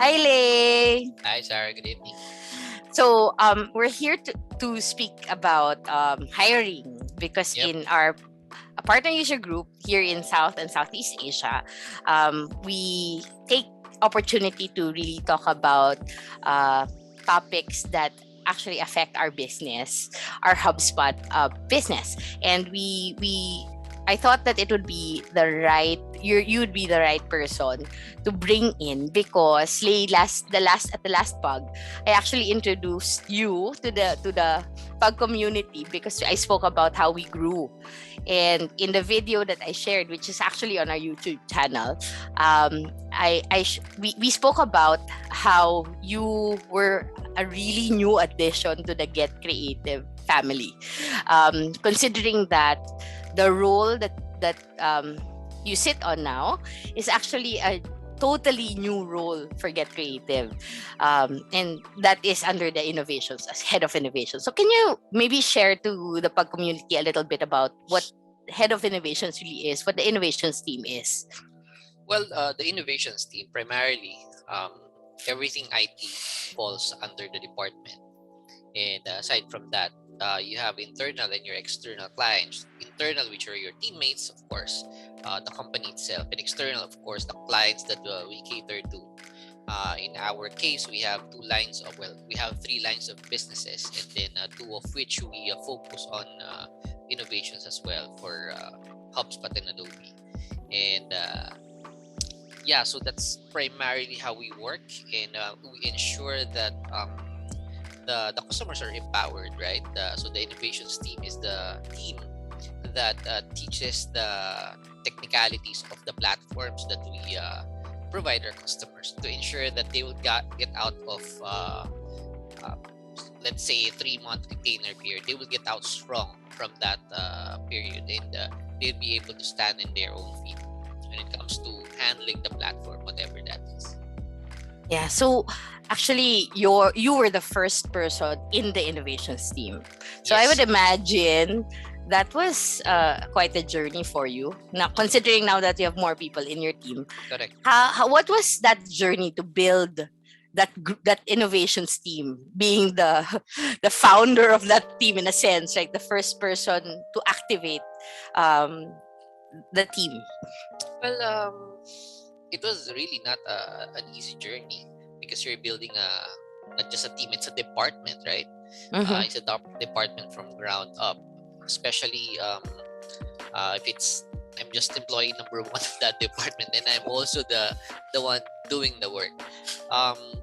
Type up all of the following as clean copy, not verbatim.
Hi, Ley. Hi, Sarah. Good evening. So, we're here to speak about hiring because Yep. in our partner user group here in South and Southeast Asia, we take opportunity to really talk about topics that actually affect our business, our HubSpot business, and we I thought that it would be you would be the right person to bring in because at the last pug I actually introduced you to the pug community because I spoke about how we grew, and in the video that I shared, which is actually on our YouTube channel, we spoke about how you were a really new addition to the Get Creative family, considering that the role that you sit on now is actually a totally new role for Get Creative, and that is under the innovations as head of innovation. So can you maybe share to the PUG community a little bit about what head of innovations really is, what the innovations team is? Well, the innovations team primarily, everything IT falls under the department, and aside from that, you have internal and your external clients. Internal, which are your teammates, of course, the company itself, and external, of course, the clients that we cater to. In our case, we have we have 3 lines of businesses, and then 2 of which we focus on innovations as well for HubSpot and Adobe. And yeah, so that's primarily how we work, and we ensure that the customers are empowered, right? So the innovations team is the team that teaches the technicalities of the platforms that we provide our customers to ensure that they will get out of let's say a 3-month retainer period. They will get out strong from that period, and they'll be able to stand in their own feet when it comes to handling the platform, whatever that is. Yeah, so actually you were the first person in the innovations team. So I would Yes. imagine that was quite a journey for you. Now, considering now that you have more people in your team, Correct. what was that journey to build that innovations team, being the founder of that team in a sense, like the first person to activate the team? Well, it was really not an easy journey because you're building not just a team, it's a department, right? Mm-hmm. It's a department from ground up, especially if it's I'm just employee number 1 of that department, and I'm also the one doing the work.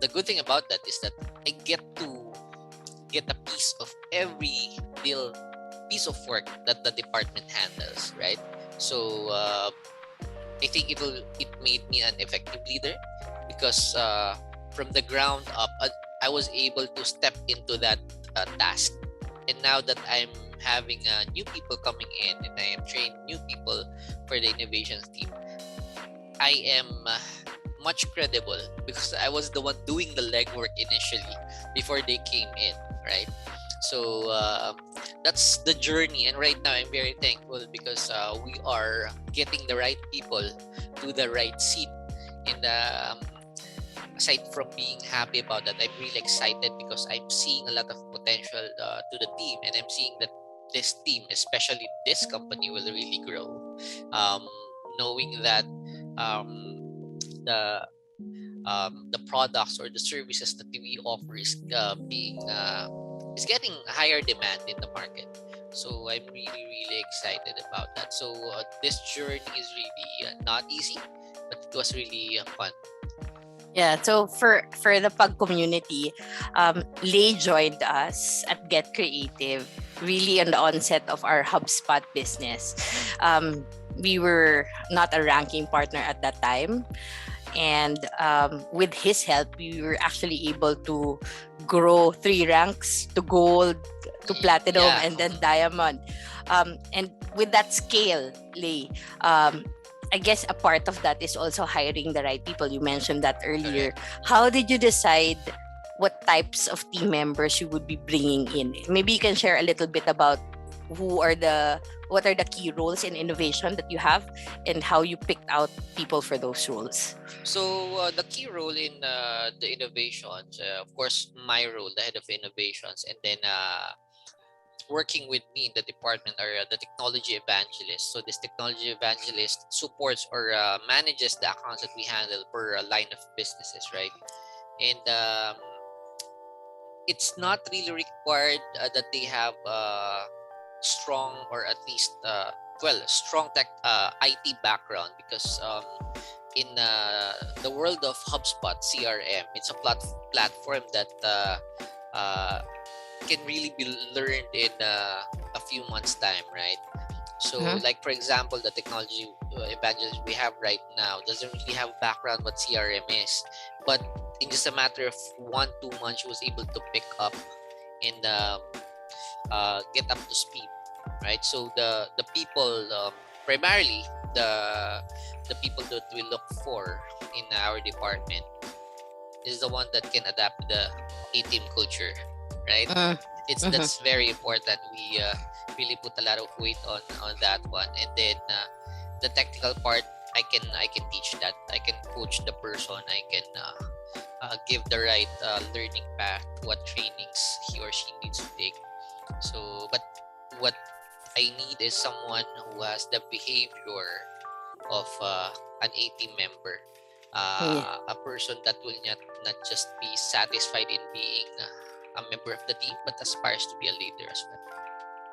The good thing about that is that I get to get a piece of every little piece of work that the department handles, right? So I think it made me an effective leader because from the ground up, I was able to step into that task. And now that I'm having new people coming in and I am training new people for the innovations team, I am much credible because I was the one doing the legwork initially before they came in, right? So that's the journey, and right now I'm very thankful because we are getting the right people to the right seat. And aside from being happy about that, I'm really excited because I'm seeing a lot of potential to the team, and I'm seeing that this team, especially this company, will really grow. Knowing that the the products or the services that we offer is getting higher demand in the market. So I'm really excited about that. So this journey is really not easy, but it was really fun. Yeah, so for the PUG community, Ley joined us at Get Creative really on the onset of our HubSpot business. We were not a ranking partner at that time, and with his help, we were actually able to grow 3 ranks to gold, to platinum, Yeah. and then diamond. And with that scale, Ley, I guess a part of that is also hiring the right people. You mentioned that earlier. Correct. How did you decide what types of team members you would be bringing in? Maybe you can share a little bit about what are the key roles in innovation that you have, and how you picked out people for those roles? So the key role in the innovations, of course, my role, the head of innovations, and then working with me in the department are the technology evangelist. So this technology evangelist supports or manages the accounts that we handle per line of businesses, right? And it's not really required that they have strong, or at least strong tech IT background, because in the world of HubSpot CRM, it's a platform that uh, can really be learned in a few months time, right? So Mhm. like for example, the technology evangelist we have right now doesn't really have background what CRM is, but in just a matter of 1-2 months she was able to pick up and get up to speed, right? So the people, primarily the people that we look for in our department is the one that can adapt the A-team culture, right? Mm. It's Mhm. That's very important. We really put a lot of weight on that one, and then the technical part, I can teach that. I can coach the person. I can give the right learning path, what trainings he or she needs to take. So, but what I need is someone who has the behavior of an A-team member, Yeah. a person that will not just be satisfied in being a member of the team, but aspires to be a leader as well.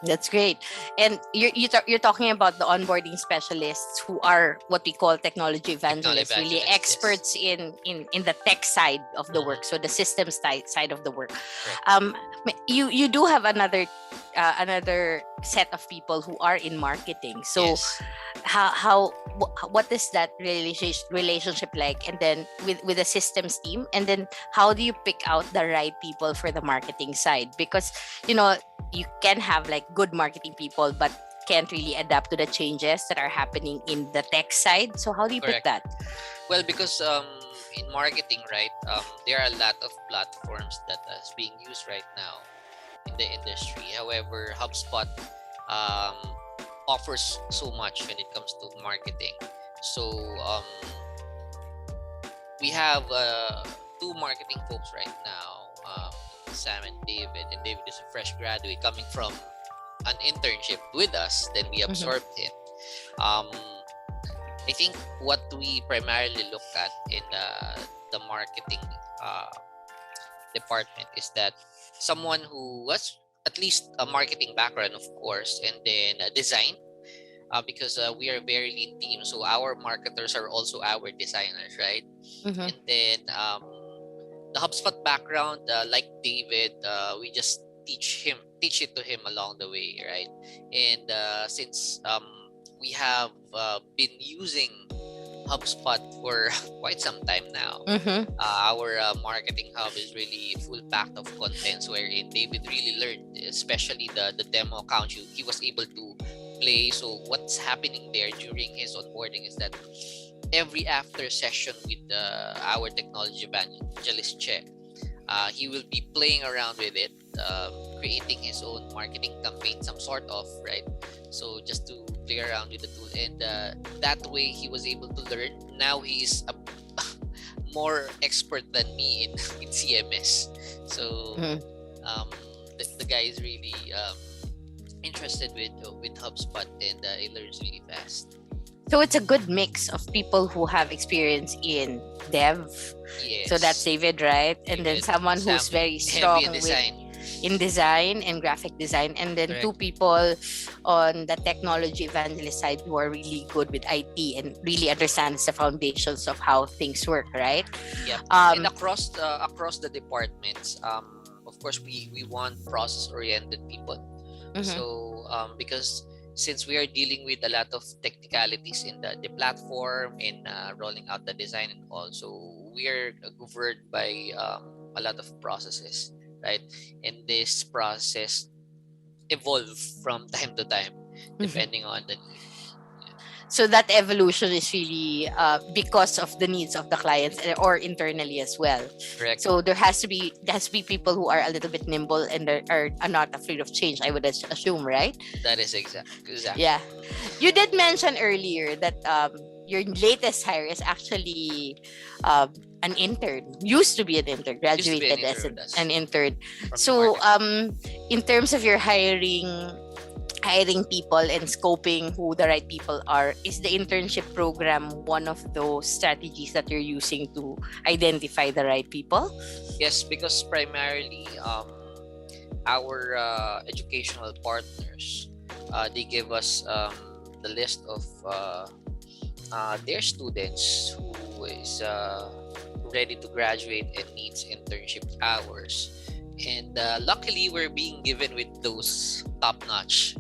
That's great. And you're talking about the onboarding specialists who are what we call technology Technology evangelists, really evangelist, yes, experts in the tech side of the work, Mhm. so the systems side of the work. Correct. You do have another set of people who are in marketing. So Yes. what is that relationship like, and then with the systems team, and then how do you pick out the right people for the marketing side? Because you can have like good marketing people but can't really adapt to the changes that are happening in the tech side. So how do you pick Correct. that? Well, because in marketing, right, there are a lot of platforms that is being used right now in the industry. However, HubSpot um, offers so much when it comes to marketing. So we have two marketing folks right now, Sam and David. And David is a fresh graduate coming from an internship with us. Then we Mhm. absorbed him. Um, I think what we primarily look at in the marketing uh, department is that someone who has at least a marketing background, of course, and then design, because we are a very lean team. So our marketers are also our designers, right? Mhm. And then the HubSpot background, like David, we just teach it to him along the way, right? And since we have been using HubSpot for quite some time now, Mhm. our marketing hub is really full packed of contents wherein David really learned, especially the demo account he was able to play. So what's happening there during his onboarding is that every after session with our technology evangelist check, he will be playing around with it, creating his own marketing campaign, some sort of, right? So just to play around with the tool, and that way he was able to learn. Now he's a more expert than me in CMS. So Mhm. um, the guy is really interested with HubSpot, and he learns really fast. So it's a good mix of people who have experience in dev. So that's Yes, David, right? And then David. someone Sam, who's very heavy in strong design. in design and graphic design, and then two Correct. people on the technology evangelist side who are really good with IT and really understands the foundations of how things work, right? Yep. And Um, across the departments, of course, we want process oriented people. mhm. So because since we are dealing with a lot of technicalities in the platform, in rolling out the design and all, so we are governed by a lot of processes, right? And this process evolve from time to time Mhm. depending on the need. Yeah. So that evolution is really because of the needs of the clients or internally as well. Correct. So there has to be people who are a little bit nimble and are not afraid of change, I would assume, right? That is exactly. Yeah. You did mention earlier that your latest hire is actually an intern. Used to be an intern, Used to be an graduated as intern, an intern. from So marketing. in terms of your hiring people and scoping who the right people are, is the internship program one of those strategies that you're using to identify the right people? Yes, because primarily our educational partners, they give us the list of their students who is ready to graduate and needs internship hours, and luckily we're being given with those top notch,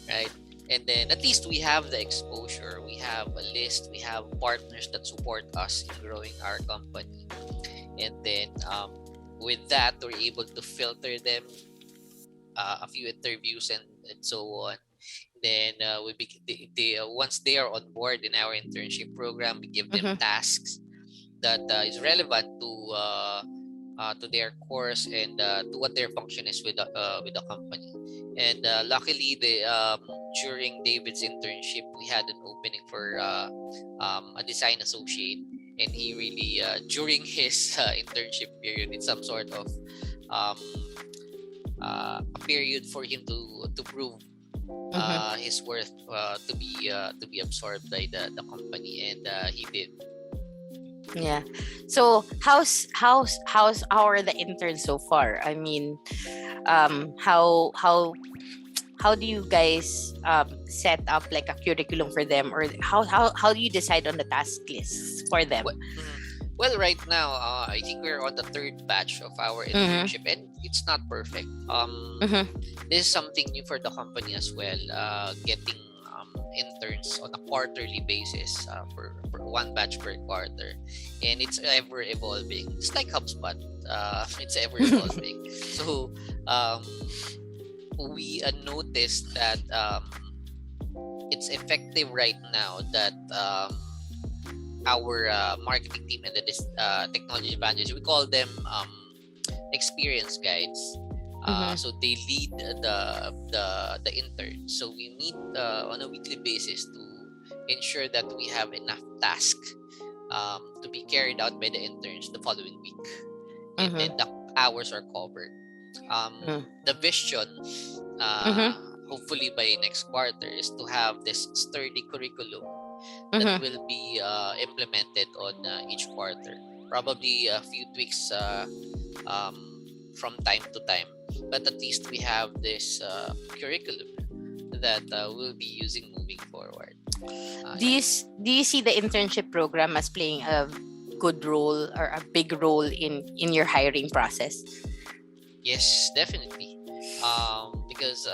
right? And then at least we have the exposure, we have a list, we have partners that support us in growing our company, and then with that we're able to filter them, a few interviews and so on. Then once they are on board in our internship program, we give them tasks that is relevant to their course and to what their function is with the company. And luckily, during David's internship, we had an opening for a design associate, and he really during his internship period, it's some sort of a period for him to prove his worth, to be absorbed by the company, and he did. Yeah. So how are the interns so far? I mean, how do you guys set up like a curriculum for them, or how do you decide on the task lists for them? Well, right now, I think we're on the third batch of our internship, and it's not perfect. This is something new for the company as well. Getting interns on a quarterly basis, for one batch per quarter, and it's ever evolving. It's like HubSpot. It's ever evolving. So we noticed that it's effective right now that our marketing team and the technology managers, we call them experience guides. So they lead the interns. So we meet on a weekly basis to ensure that we have enough tasks to be carried out by the interns the following week, and then the hours are covered. The vision, hopefully by next quarter, is to have this sturdy curriculum that will be implemented on each quarter. Probably a few tweaks from time to time, but at least we have this curriculum that we'll be using moving forward. Do you see the internship program as playing a good role or a big role in your hiring process? Yes, definitely. Because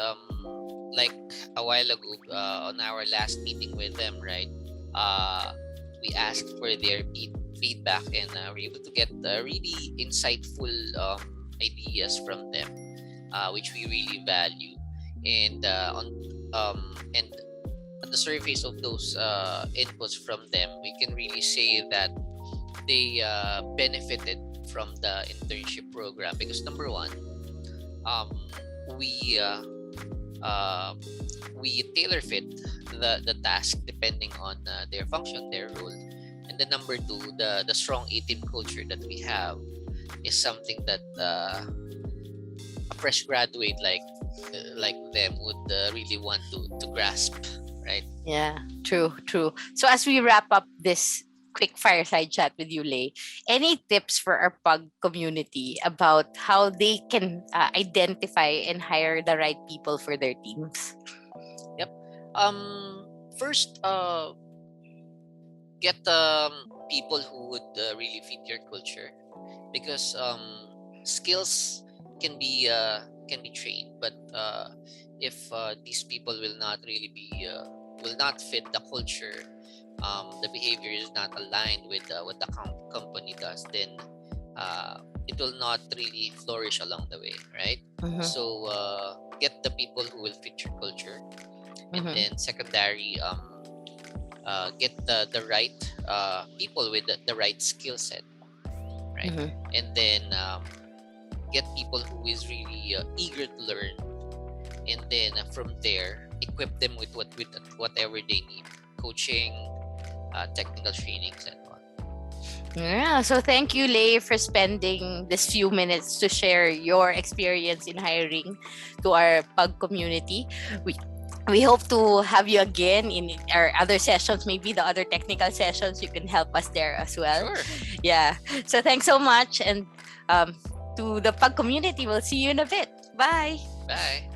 like a while ago, on our last meeting with them, right? We asked for their feedback, and we're able to get really insightful ideas from them, which we really value. And and on the surface of those inputs from them, we can really say that they benefited from the internship program, because number one, we tailor fit the task depending on their function, their role, and then number two, the strong A-team culture that we have is something that a fresh graduate like them would really want to grasp, right? Yeah, true. So as we wrap up this quick fireside chat with you, Ley, any tips for our PUG community about how they can identify and hire the right people for their teams? Yep. First, get people who would really fit your culture, because skills can be trained, but if these people will not fit the culture, the behavior is not aligned with what the company does, then it will not really flourish along the way, right? So get the people who will fit your culture, and then secondary, get the right people with the right skill set, right? And then get people who is really eager to learn, and then from there equip them with whatever they need, coaching, technical trainings, and all. Yeah, so thank you, Ley, for spending this few minutes to share your experience in hiring to our PUG community. We hope to have you again in our other sessions, maybe the other technical sessions. You can help us there as well. Sure. Yeah. So thanks so much. And to the PUG community, we'll see you in a bit. Bye. Bye.